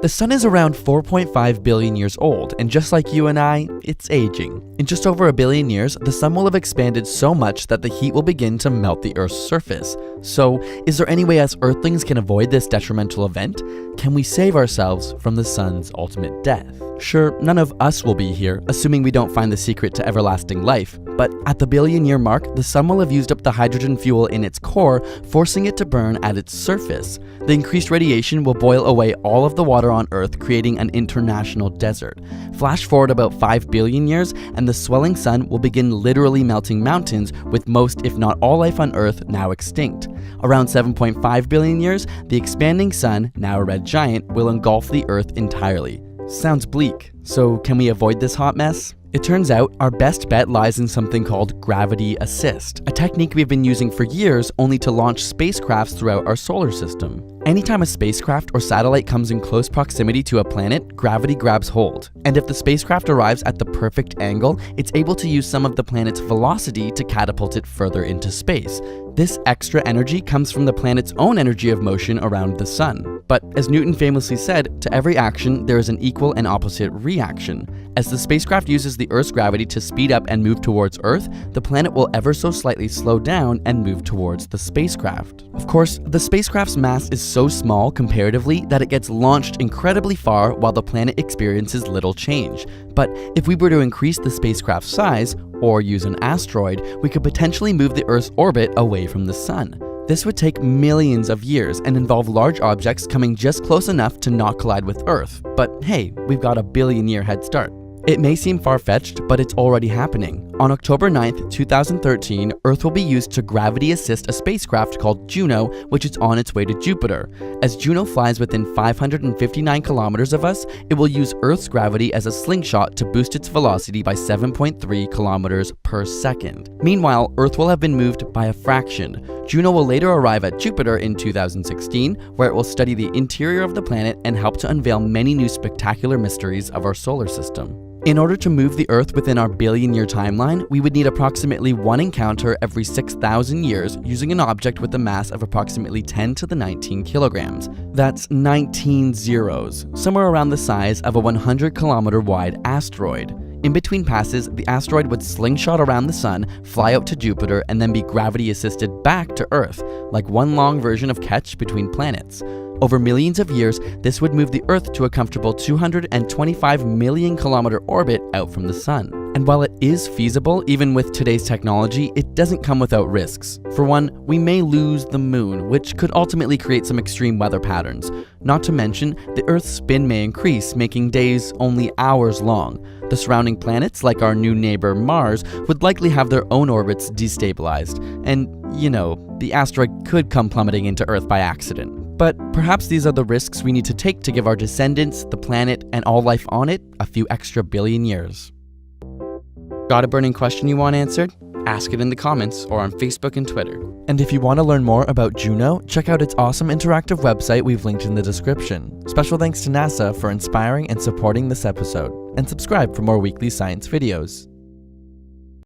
The sun is around 4.5 billion years old, and just like you and I, it's aging. In just over a billion years, the sun will have expanded so much that the heat will begin to melt the Earth's surface. So, is there any way us Earthlings can avoid this detrimental event? Can we save ourselves from the sun's ultimate death? Sure, none of us will be here, assuming we don't find the secret to everlasting life, but at the billion-year mark, the sun will have used up the hydrogen fuel in its core, forcing it to burn at its surface. The increased radiation will boil away all of the water on Earth, creating an international desert. Flash forward about 5 billion years, and the swelling sun will begin literally melting mountains, with most, if not all life on Earth now extinct. Around 7.5 billion years, the expanding sun, now a red giant, will engulf the Earth entirely. Sounds bleak. So can we avoid this hot mess? It turns out our best bet lies in something called gravity assist, a technique we've been using for years only to launch spacecrafts throughout our solar system. Anytime a spacecraft or satellite comes in close proximity to a planet, gravity grabs hold. And if the spacecraft arrives at the perfect angle, it's able to use some of the planet's velocity to catapult it further into space. This extra energy comes from the planet's own energy of motion around the sun. But as Newton famously said, to every action there is an equal and opposite reaction. As the spacecraft uses the Earth's gravity to speed up and move towards Earth, the planet will ever so slightly slow down and move towards the spacecraft. Of course, the spacecraft's mass is so small comparatively that it gets launched incredibly far while the planet experiences little change. But if we were to increase the spacecraft's size, or use an asteroid, we could potentially move the Earth's orbit away from the sun. This would take millions of years and involve large objects coming just close enough to not collide with Earth. But hey, we've got a billion-year head start. It may seem far-fetched, but it's already happening. On October 9th, 2013, Earth will be used to gravity assist a spacecraft called Juno, which is on its way to Jupiter. As Juno flies within 559 kilometers of us, it will use Earth's gravity as a slingshot to boost its velocity by 7.3 kilometers per second. Meanwhile, Earth will have been moved by a fraction. Juno will later arrive at Jupiter in 2016, where it will study the interior of the planet and help to unveil many new spectacular mysteries of our solar system. In order to move the Earth within our billion-year timeline, we would need approximately one encounter every 6,000 years using an object with a mass of approximately 10 to the 19 kilograms. That's 19 zeros, somewhere around the size of a 100-kilometer wide asteroid. In between passes, the asteroid would slingshot around the sun, fly out to Jupiter, and then be gravity-assisted back to Earth, like one long version of Catch between planets. Over millions of years, this would move the Earth to a comfortable 225 million kilometer orbit out from the sun. And while it is feasible, even with today's technology, it doesn't come without risks. For one, we may lose the moon, which could ultimately create some extreme weather patterns. Not to mention, the Earth's spin may increase, making days only hours long. The surrounding planets, like our new neighbor Mars, would likely have their own orbits destabilized. And, you know, the asteroid could come plummeting into Earth by accident. But perhaps these are the risks we need to take to give our descendants, the planet, and all life on it a few extra billion years. Got a burning question you want answered? Ask it in the comments or on Facebook and Twitter. And if you want to learn more about Juno, check out its awesome interactive website we've linked in the description. Special thanks to NASA for inspiring and supporting this episode. And subscribe for more weekly science videos.